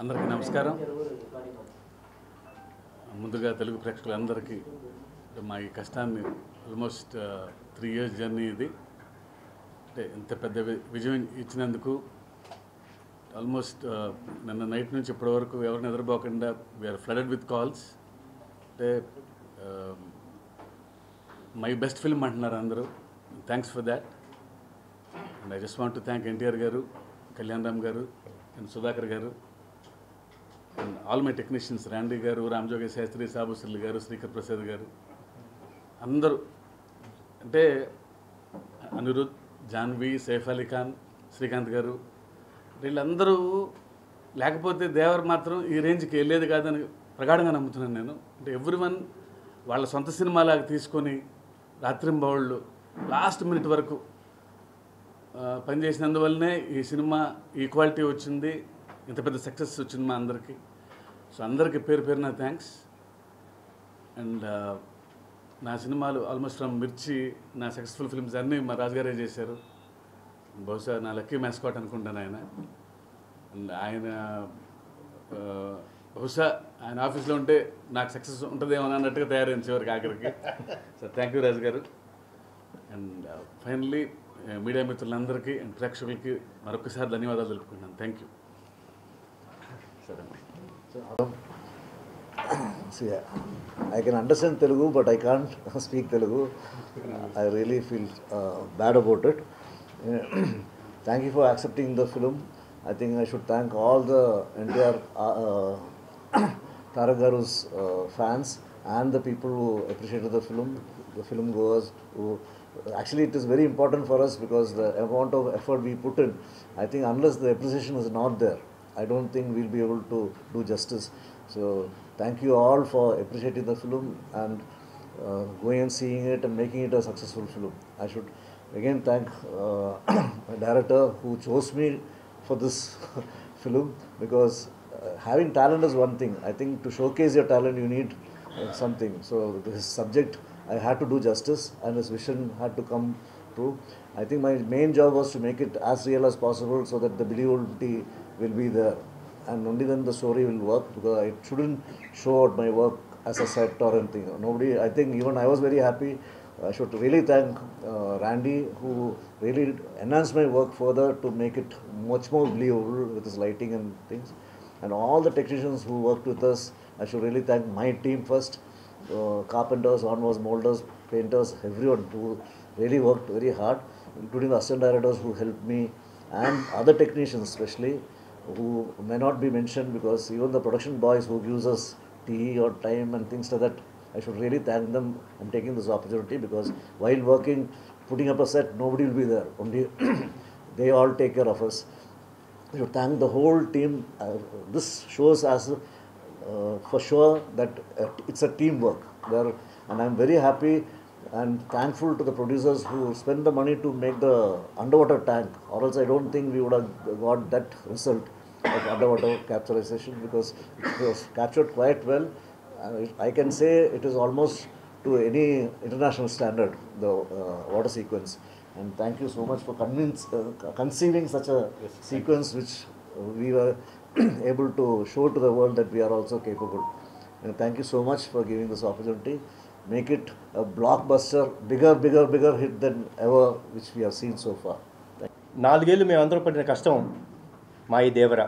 అందరికీ నమస్కారం. ముందుగా తెలుగు ప్రేక్షకులందరికీ మా ఈ కష్టాన్ని ఆల్మోస్ట్ 3 years జర్నీ ఇది. అంటే ఇంత పెద్ద విజయం ఇచ్చినందుకు ఆల్మోస్ట్ నిన్న నైట్ నుంచి ఇప్పటి వరకు ఎవరిని నిద్రపోకుండా వీఆర్ ఫ్లడెడ్ విత్ కాల్స్. అంటే మై బెస్ట్ ఫిల్మ్ అంటున్నారు అందరూ. Thanks for that. And I just want to thank NTR గారు, కళ్యాణ్ రామ్ గారు అండ్ సుధాకర్ గారు and all my technicians, Randy garu, Ramjoge Shastri, Sabu Sirli garu, Srikar Prasad garu, andaru ante Anirudh, Janvi, Saif Ali Khan, Srikanth garu, వీళ్ళందరూ లేకపోతే దేవర్ మాత్రం ఈ రేంజ్కి వెళ్ళేది కాదని ప్రగాఢంగా నమ్ముతున్నాను నేను. అంటే ఎవ్రీవన్ వాళ్ళ సొంత సినిమాలాగా తీసుకొని రాత్రింబవళ్ళు లాస్ట్ మినిట్ వరకు పనిచేసినందువల్లనే ఈ సినిమా ఈ క్వాలిటీ వచ్చింది, ఇంత పెద్ద సక్సెస్ వచ్చింది మా అందరికీ. సో అందరికీ పేరు పేరున థ్యాంక్స్. అండ్ నా సినిమాలు ఆల్మోస్ట్ ఫ్రమ్ మిర్చి, నా సక్సెస్ఫుల్ ఫిల్మ్స్ అన్నీ మా రాజుగారే చేశారు. బహుశా నా లక్కీ మ్యాస్కాట్ అనుకుంటాను ఆయన. అండ్ ఆయన బహుశా ఆయన ఆఫీస్లో ఉంటే నాకు సక్సెస్ ఉంటుందేమో అన్నట్టుగా తయారైంది చివరికి ఆఖరికి. సో థ్యాంక్ యూ రాజు గారు. అండ్ ఫైనల్లీ మీడియా మిత్రులందరికీ అండ్ ప్రేక్షకులకి మరొకసారి ధన్యవాదాలు తెలుపుకుంటున్నాను. Thank you. See, I can understand Telugu, but I can't speak Telugu. I really feel bad about it. Thank you for accepting the film. I think I should thank all the NTR Tarak Garu's fans and the people who appreciated the film goers. Who actually, it is very important for us because the amount of effort we put in, I think unless the appreciation is not there, I don't think we'll be able to do justice. So thank you all for appreciating the film and going and seeing it and making it a successful film. I should again thank my director who chose me for this film, because having talent is one thing. I think to showcase your talent you need something. So this subject I had to do justice and his vision had to come true. I think my main job was to make it as real as possible so that the believability will be there, and only then the story will work, because I shouldn't show out my work as a set or anything. Nobody, I think even I was very happy. I should really thank Randy, who really enhanced my work further to make it much more believable with his lighting and things, and all the technicians who worked with us. I should really thank my team first, carpenters, onwards molders, painters, everyone who really worked very hard, including the assistant directors who helped me, and other technicians especially who may not be mentioned, because even the production boys who gives us tea or time and things like that, I should really thank them. I'm taking this opportunity because while working, putting up a set, nobody will be there, only they all take care of us. I should thank the whole team. This shows as for sure that it's a teamwork there, and I'm very happy and thankful to the producers who spent the money to make the underwater tank, or else I don't think we would have got that result of underwater capturization, because it was captured quite well. I can say it is almost to any international standard, the water sequence. And thank you so much for conceiving such a sequence which we were able to show to the world that we are also capable. And thank you so much for giving this opportunity. Make it a blockbuster, bigger hit than ever which we have seen so far. 4 ఏళ్ళు మేము అందరూ పడిన కష్టం మా ఈ దేవర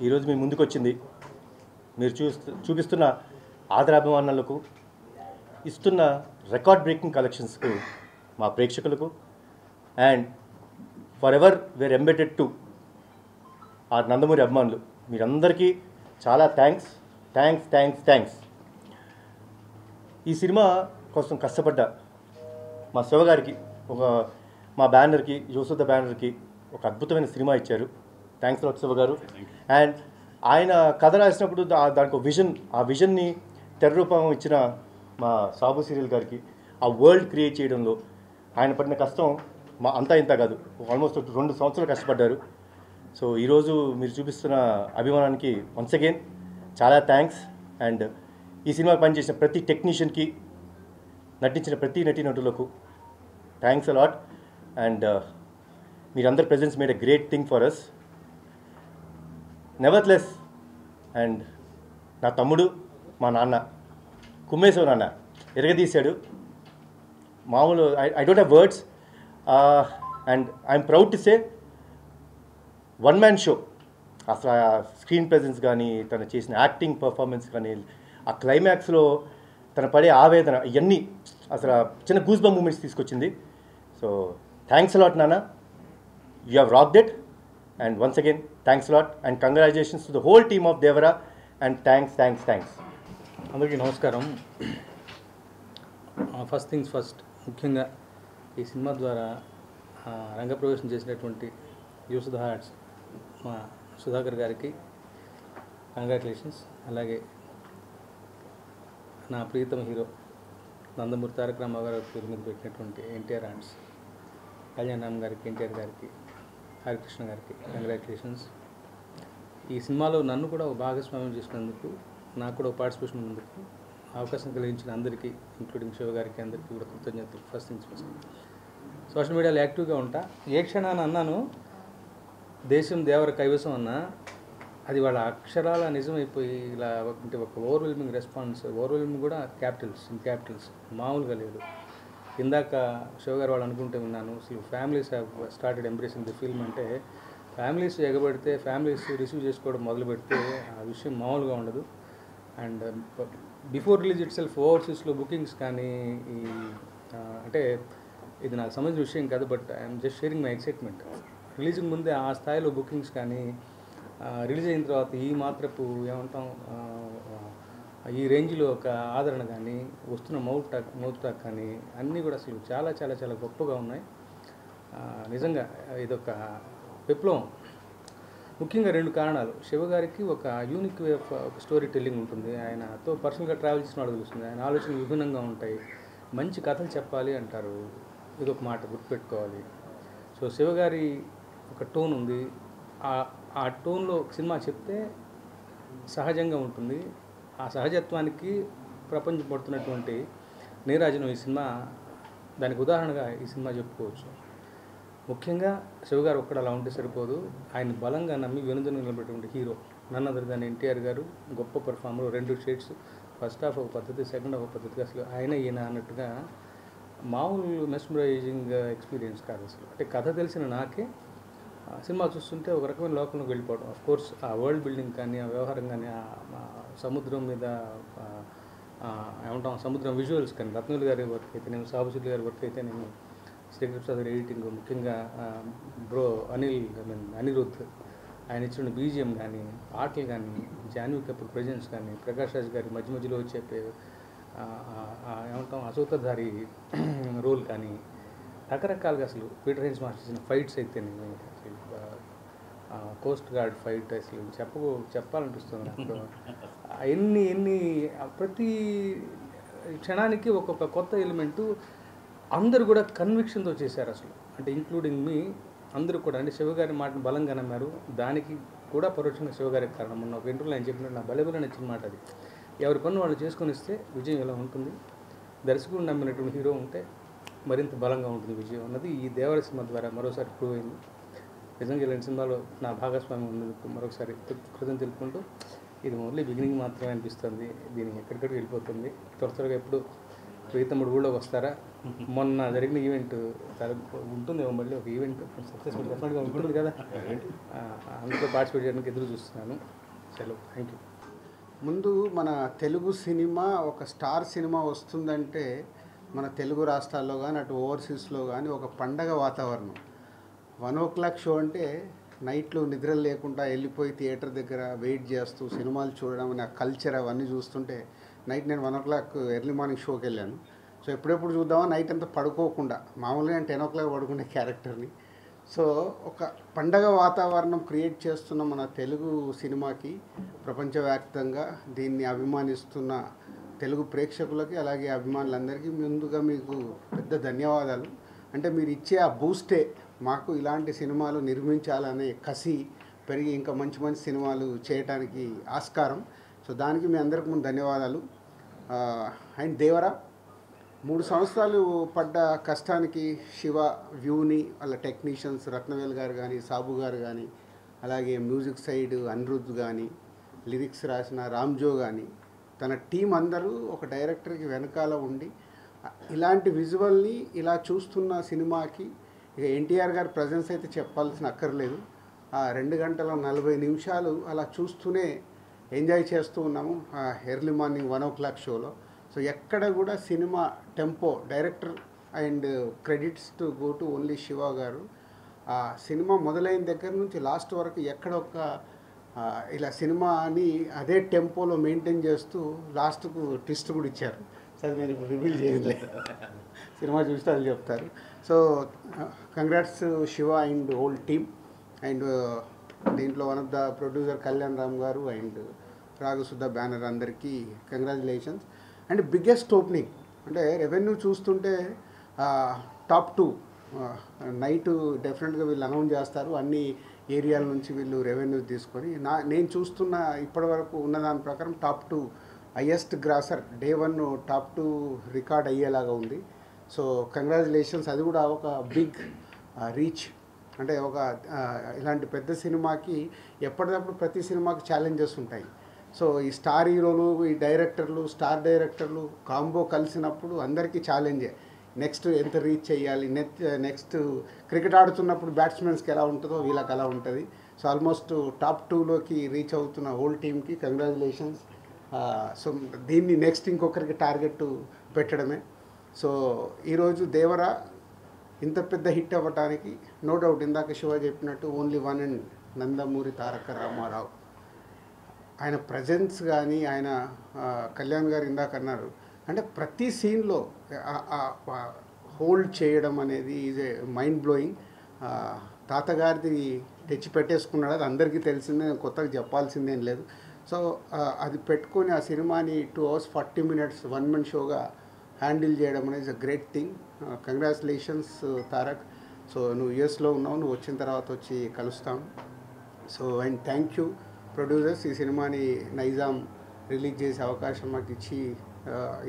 ఈరోజు మీ ముందుకు వచ్చింది. మీరు చూపిస్తున్న ఆదరాభిమానాలకు, ఇస్తున్న రికార్డ్ బ్రేకింగ్ కలెక్షన్స్కు, మా ప్రేక్షకులకు, and forever were embedded to ఆ నందమూరి అభిమానులు, మీరందరికీ చాలా థ్యాంక్స్. ఈ సినిమా కోసం కష్టపడ్డ మా శివగారికి, మా బ్యానర్కి, యోసుద బ్యానర్కి ఒక అద్భుతమైన సినిమా ఇచ్చారు. థ్యాంక్స్ లాట్ శివ గారు. అండ్ ఆయన కథ రాసినప్పుడు దానికి ఒక విజన్, ఆ విజన్ని తెర రూపం ఇచ్చిన మా సాబు సీరియల్ గారికి, ఆ వరల్డ్ క్రియేట్ చేయడంలో ఆయన పడిన కష్టం మా అంతా ఇంత కాదు, ఆల్మోస్ట్ 2 సంవత్సరాలు కష్టపడ్డారు. సో ఈరోజు మీరు చూపిస్తున్న అభిమానానికి వన్స్ అగైన్ చాలా థ్యాంక్స్. అండ్ ఈ సినిమాకి పనిచేసిన ప్రతి టెక్నీషియన్కి, నటించిన ప్రతి నటీనటులకు థ్యాంక్స్ అలాట్. అండ్ మీరందరి presence made a great thing for us. Nevertheless. And నా తమ్ముడు, మా నాన్న కుమ్మేశ్వర నాన్న ఎరగదీశాడు. మామూలు I don't have words. And I'm proud to say one man show. అసలు ఆ స్క్రీన్ ప్రెజెన్స్ కానీ, తను చేసిన యాక్టింగ్ పర్ఫార్మెన్స్ కానీ, ఆ క్లైమాక్స్లో తను పడే ఆవేదన, ఇవన్నీ అసలు చిన్న గూస్ బంప్ మూమెంట్స్ తీసుకొచ్చింది. సో థ్యాంక్స్ అలాట్ నాన్న, you have rocked it. And once again thanks a lot and congratulations to the whole team of Devara. And thanks. అందరికీ నమస్కారం. ఫస్ట్ థింగ్స్ ఫస్ట్, ముఖ్యంగా ఈ సినిమా ద్వారా రంగప్రవేశం చేసినటువంటి యూస్ ద హార్ట్స్ మా సుధాకర్ గారికి కంగ్రాచులేషన్స్. అలాగే నా ప్రియతమ హీరో నందమూరి తారక రామారావు గారి పేరు మీద పెట్టినటువంటి ఎన్టీఆర్ ఆర్ట్స్ కళ్యాణ్ రామ్ గారికి, ఎన్టీఆర్ గారికి, హరికృష్ణ గారికి కంగ్రాచులేషన్స్. ఈ సినిమాలో నన్ను కూడా ఒక భాగస్వామ్యం చేసినందుకు, నాకు కూడా పార్టిసిపేషన్ ఉన్నందుకు అవకాశం కలిగించిన అందరికీ, ఇంక్లూడింగ్ శివ గారికి, అందరికీ కూడా కృతజ్ఞతలు. First things first. సోషల్ మీడియాలో యాక్టివ్గా ఉంటా. ఏ క్షణాన అన్నాను దేశం దేవర కైవసం అన్నా, అది వాళ్ళ అక్షరాల నిజమైపోయి ఇలా అంటే ఒక ఓవర్వెల్మింగ్ రెస్పాన్స్. ఓవర్వెల్మింగ్ కూడా క్యాపిటల్స్ మామూలుగా లేదు. ఇందాక శివ గారు వాళ్ళు అనుకుంటే విన్నాను, అసలు families have started embracing the film అంటే, ఫ్యామిలీస్ ఎగబడితే, ఫ్యామిలీస్ రిసీవ్ చేసుకోవడం మొదలు పెడితే ఆ విషయం మామూలుగా ఉండదు. And before release itself ఓవర్సీస్లో బుకింగ్స్ కానీ, ఈ అంటే ఇది నాకు సంబంధించిన విషయం కాదు, but I'm just sharing my excitement. రిలీజ్కి ముందే ఆ స్థాయిలో బుకింగ్స్ కానీ, రిలీజ్ అయిన తర్వాత ఈ మాత్రపు ఏమంటాం ఈ రేంజ్లో ఒక ఆదరణ కానీ, వస్తున్న మౌత్ టాక్ కానీ అన్నీ కూడా అసలు చాలా చాలా చాలా గొప్పగా ఉన్నాయి. నిజంగా ఇదొక విప్లవం. ముఖ్యంగా 2 కారణాలు. శివ గారికి ఒక unique way of story telling ఉంటుంది. ఆయనతో పర్సనల్గా ట్రావెల్ చేసిన వాళ్ళు తెలుస్తుంది. ఆయన ఆలోచనలు విభిన్నంగా ఉంటాయి. మంచి కథలు చెప్పాలి అంటారు, ఇదొక మాట గుర్తుపెట్టుకోవాలి. సో శివ గారి ఒక టోన్ ఉంది. ఆ టోన్లో సినిమా చెప్తే సహజంగా ఉంటుంది. ఆ సహజత్వానికి ప్రపంచం పడుతున్నటువంటి నీరాజనం ఈ సినిమా దానికి ఉదాహరణగా ఈ సినిమా చెప్పుకోవచ్చు. ముఖ్యంగా శివగారు ఒక్కడ అలా ఉంటే సరిపోదు. ఆయన బలంగా నమ్మి వెనుదను నిలబెట్టినటువంటి hero none other than NTR garu. గొప్ప పర్ఫార్మర్. 2 షేడ్స్, ఫస్ట్ హాఫ్ ఒక పద్ధతి, సెకండ్ హాఫ్ ఒక పద్ధతి. అసలు ఆయన ఈయన అన్నట్టుగా మామూలు మెస్మరైజింగ్ ఎక్స్పీరియన్స్ కాదు అసలు. అంటే కథ తెలిసిన నాకే సినిమా చూస్తుంటే ఒక రకమైన లోకంలోకి వెళ్ళిపోవడం. ఆఫ్ కోర్స్ ఆ వరల్డ్ బిల్డింగ్ కానీ, ఆ వ్యవహారం కానీ, సముద్రం మీద ఏమంటాం సముద్రం విజువల్స్ కానీ, రత్నవేలు గారి వర్క్ అయితే నేను, సాబుసిల్లి గారి వర్క్ అయితే నేను, శ్రీకృష్ణ ప్రసాద్ ఎడిటింగ్, ముఖ్యంగా అనిరుద్ధ్ ఆయన ఇచ్చిన బీజిఎం కానీ, పాటలు కానీ, జాన్వీ కపూర్ ప్రజెన్స్ కానీ, ప్రకాష్ రాజ్ గారి మధ్య మధ్యలో చెప్పే ఏమంటాం అసూతధారి రోల్ కానీ, రకరకాలుగా అసలు పీటర్ హెయిన్స్ మాస్టర్ ఇచ్చిన ఫైట్స్ అయితే నేను అసలు కోస్ట్ గార్డ్ ఫైట్ అసలు చెప్పాలనిపిస్తుంది నాకు. ఎన్ని ప్రతి క్షణానికి ఒక్కొక్క కొత్త ఎలిమెంటు అందరూ కూడా కన్విక్షన్తో చేశారు అసలు. అంటే ఇంక్లూడింగ్ మీ అందరూ కూడా. అంటే శివగారి మాటను బలంగా నమ్మారు. దానికి కూడా పరోక్షంగా శివగారికి కారణం. మొన్న ఒక ఇంటర్వ్యూలో ఆయన చెప్పినట్టు నా బలబల నచ్చిన మాట అది. ఎవరి పన్ను వాళ్ళు చేసుకొని ఇస్తే విజయం ఎలా ఉంటుంది, దర్శకుడు నమ్మినటువంటి హీరో ఉంటే మరింత బలంగా ఉంటుంది విజయం అన్నది ఈ దేవర సినిమా ద్వారా మరోసారి ప్రూవ్ అయింది. నిజంగా ఇలాంటి సినిమాలో నా భాగస్వామ్యం ఉన్నందుకు మరొకసారి కృతజ్ఞతలు తెలుపుకుంటూ, ఇది ఓన్లీ బిగినింగ్ మాత్రమే అనిపిస్తుంది. దీనికి ఎక్కడికక్కడికి వెళ్ళిపోతుంది. త్వరగా ఎప్పుడు ప్రీతముడు ఊళ్ళోకి వస్తారా? మొన్న జరిగిన ఈవెంట్ ఉంటుంది, మళ్ళీ ఒక ఈవెంట్ సక్సెస్ఫుల్ డెఫినెట్గా ఉంటుంది కదా, అందులో పార్టిసిపేట్ చేయడానికి ఎదురు చూస్తున్నాను. సెలవు. Thank you. ముందు మన తెలుగు సినిమా ఒక స్టార్ సినిమా వస్తుందంటే మన తెలుగు రాష్ట్రాల్లో కానీ, అటు ఓవర్సీస్లో కానీ ఒక పండగ వాతావరణం. 1 o'clock షో అంటే నైట్లో నిద్రలు లేకుండా వెళ్ళిపోయి థియేటర్ దగ్గర వెయిట్ చేస్తూ సినిమాలు చూడడం అనే కల్చర్ అవన్నీ చూస్తుంటే, నైట్ నేను 1 o'clock ఎర్లీ మార్నింగ్ షోకి వెళ్ళాను. సో ఎప్పుడెప్పుడు చూద్దామా నైట్ అంతా పడుకోకుండా, మామూలుగా నేను 10 o'clock పడుకునే క్యారెక్టర్ని. సో ఒక పండగ వాతావరణం క్రియేట్ చేస్తున్న మన తెలుగు సినిమాకి ప్రపంచవ్యాప్తంగా దీన్ని అభిమానిస్తున్న తెలుగు ప్రేక్షకులకి, అలాగే అభిమానులందరికీ ముందుగా మీకు పెద్ద ధన్యవాదాలు. అంటే మీరు ఇచ్చే ఆ బూస్టే మాకు ఇలాంటి సినిమాలు నిర్మించాలనే కసి పెరిగి ఇంకా మంచి మంచి సినిమాలు చేయడానికి ఆస్కారం. సో దానికి మీ అందరికి ముందు ధన్యవాదాలు. అండ్ దేవరా 3 సంవత్సరాలు పడ్డ కష్టానికి శివ, వ్యూని, వాళ్ళ టెక్నీషియన్స్ రత్నవేల్ గారు కానీ, సాబు గారు కానీ, అలాగే మ్యూజిక్ సైడ్ అనిరుద్ధ్ కానీ, లిరిక్స్ రాసిన రామ్జో కానీ, తన టీం అందరూ ఒక డైరెక్టర్కి వెనకాల ఉండి ఇలాంటి విజువల్ని ఇలా చూస్తున్న సినిమాకి ఇక ఎన్టీఆర్ గారి ప్రజెన్స్ అయితే చెప్పాల్సిన అక్కర్లేదు. ఆ 2 గంటల 40 నిమిషాలు అలా చూస్తూనే ఎంజాయ్ చేస్తూ ఉన్నాము ఎర్లీ మార్నింగ్ 1 o'clock షోలో. సో ఎక్కడ కూడా cinema tempo, director and credits to go to only Shiva గారు. ఆ సినిమా మొదలైన దగ్గర నుంచి లాస్ట్ వరకు ఎక్కడ ఒక ఇలా సినిమాని అదే టెంపోలో మెయింటైన్ చేస్తూ లాస్ట్కు ట్విస్ట్ కూడా ఇచ్చారు. సరే నేను ఇప్పుడు రివీల్ చేయలేదు, సినిమా చూస్తే అది చెప్తారు. So congrats Shiva and whole team. And దీంట్లో one of the producer Kalyan Ram garu and రాగసుధ బ్యానర్ అందరికీ కంగ్రాచులేషన్స్. అండ్ బిగ్గెస్ట్ ఓపెనింగ్ అంటే రెవెన్యూ చూస్తుంటే టాప్ 2 నైట్ డెఫినెట్గా వీళ్ళు అనౌన్స్ చేస్తారు. అన్ని ఏరియాల నుంచి వీళ్ళు రెవెన్యూ తీసుకొని నేను చూస్తున్న ఇప్పటివరకు ఉన్న దాని ప్రకారం top 2 highest grosser day 1 top 2 record అయ్యేలాగా ఉంది. So congratulations. అది కూడా ఒక బిగ్ రీచ్. అంటే ఒక ఇలాంటి పెద్ద సినిమాకి ఎప్పటికప్పుడు ప్రతి సినిమాకి ఛాలెంజెస్ ఉంటాయి. సో ఈ స్టార్ హీరోలు, ఈ డైరెక్టర్లు, స్టార్ డైరెక్టర్లు కాంబో కలిసినప్పుడు అందరికీ ఛాలెంజే. నెక్స్ట్ ఎంత రీచ్ చేయాలి, నెక్స్ట్ క్రికెట్ ఆడుతున్నప్పుడు బ్యాట్స్మెన్స్కి ఎలా ఉంటుందో వీళ్ళకి అలా ఉంటుంది. సో ఆల్మోస్ట్ టాప్ 2లోకి రీచ్ అవుతున్న హోల్ టీమ్కి కంగ్రాచులేషన్స్. సో దీన్ని నెక్స్ట్ ఇంకొకరికి టార్గెట్ పెట్టడమే. సో ఈరోజు దేవరా ఇంత పెద్ద హిట్ అవ్వటానికి నో డౌట్ ఇందాక శివ చెప్పినట్టు only one and Nandamuri Taraka Ramarao. ఆయన ప్రజెన్స్ కానీ, ఆయన కళ్యాణ్ గారు ఇందాక అన్నారు అంటే ప్రతి సీన్లో హోల్డ్ చేయడం అనేది ఈజ్ ఏ మైండ్ బ్లోయింగ్. తాతగారిది తెచ్చి పెట్టేసుకున్నాడు, అది అందరికీ తెలిసిందే, కొత్తగా చెప్పాల్సిందేం లేదు. సో అది పెట్టుకొని ఆ సినిమాని 2 hours 40 minutes 1 man షోగా హ్యాండిల్ చేయడం అనేది is a great thing. Congratulations Tarak. So నువ్వు యూఎస్లో ఉన్నావు, నువ్వు వచ్చిన తర్వాత వచ్చి కలుస్తాం. So and thank you producers, ఈ సినిమాని నైజాం రిలీజ్ చేసే అవకాశం మాకు ఇచ్చి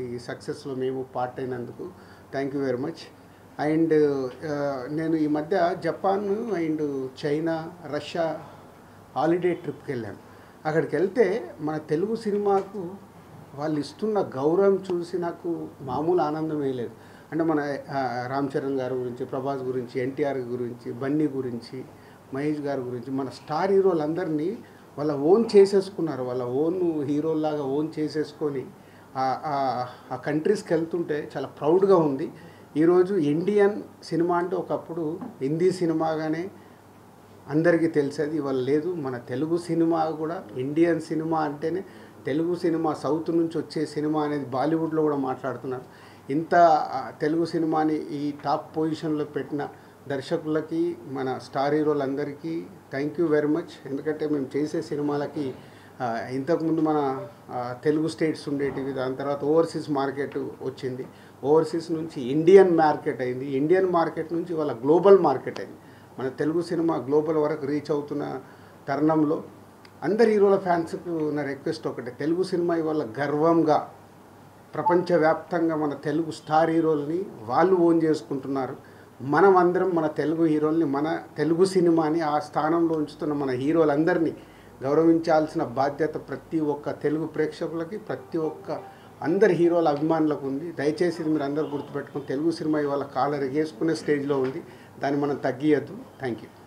ఈ సక్సెస్లో మేము పార్ట్ అయినందుకు thank you very much. And నేను ఈ మధ్య Japan and China, Russia holiday ట్రిప్కి వెళ్ళాను. అక్కడికి వెళ్తే మన తెలుగు సినిమాకు వాళ్ళు ఇస్తున్న గౌరవం చూసి నాకు మామూలు ఆనందమే లేదు. అంటే మన రామ్ చరణ్ గారి గురించి, ప్రభాస్ గురించి, ఎన్టీఆర్ గురించి, బన్నీ గురించి, మహేష్ గారి గురించి, మన స్టార్ హీరోలందరినీ వాళ్ళ ఓన్ చేసేసుకున్నారు. వాళ్ళ ఓన్ హీరోలాగా ఓన్ చేసేసుకొని ఆ కంట్రీస్కి వెళ్తుంటే చాలా ప్రౌడ్గా ఉంది. ఈరోజు ఇండియన్ సినిమా అంటే ఒకప్పుడు హిందీ సినిమాగానే అందరికీ తెలిసేది, ఇవాళ లేదు. మన తెలుగు సినిమా కూడా ఇండియన్ సినిమా అంటేనే తెలుగు సినిమా, సౌత్ నుంచి వచ్చే సినిమా అనేది బాలీవుడ్లో కూడా మాట్లాడుతున్నారు. ఇంత తెలుగు సినిమాని ఈ టాప్ పొజిషన్లో పెట్టిన దర్శకులకి, మన స్టార్ హీరోలందరికీ థ్యాంక్ యూ వెరీ మచ్. ఎందుకంటే మేము చేసే సినిమాలకి ఇంతకుముందు మన తెలుగు స్టేట్స్ ఉండేటివి, దాని తర్వాత ఓవర్సీస్ మార్కెట్ వచ్చింది, ఓవర్సీస్ నుంచి ఇండియన్ మార్కెట్ అయింది, ఇండియన్ మార్కెట్ నుంచి ఇవాళ గ్లోబల్ మార్కెట్ అయింది. మన తెలుగు సినిమా గ్లోబల్ వరకు రీచ్ అవుతున్న తరుణంలో అందరి హీరోల ఫ్యాన్స్కు నా రిక్వెస్ట్ ఒకటే, తెలుగు సినిమా ఇవాళ గర్వంగా ప్రపంచవ్యాప్తంగా మన తెలుగు స్టార్ హీరోల్ని వాళ్ళు ఓన్ చేసుకుంటున్నారు. మనం అందరం మన తెలుగు హీరోల్ని, మన తెలుగు సినిమాని ఆ స్థానంలో ఉంచుతున్న మన హీరోలందరినీ గౌరవించాల్సిన బాధ్యత ప్రతి ఒక్క తెలుగు ప్రేక్షకులకి, ప్రతి ఒక్క అందరి హీరోల అభిమానులకు ఉంది. దయచేసి ఇది మీరు అందరూ గుర్తుపెట్టుకుని, తెలుగు సినిమా ఇవాళ కాలర్ ఎగేసుకునే స్టేజ్లో ఉంది, దాన్ని మనం తగ్గియద్దు. Thank you.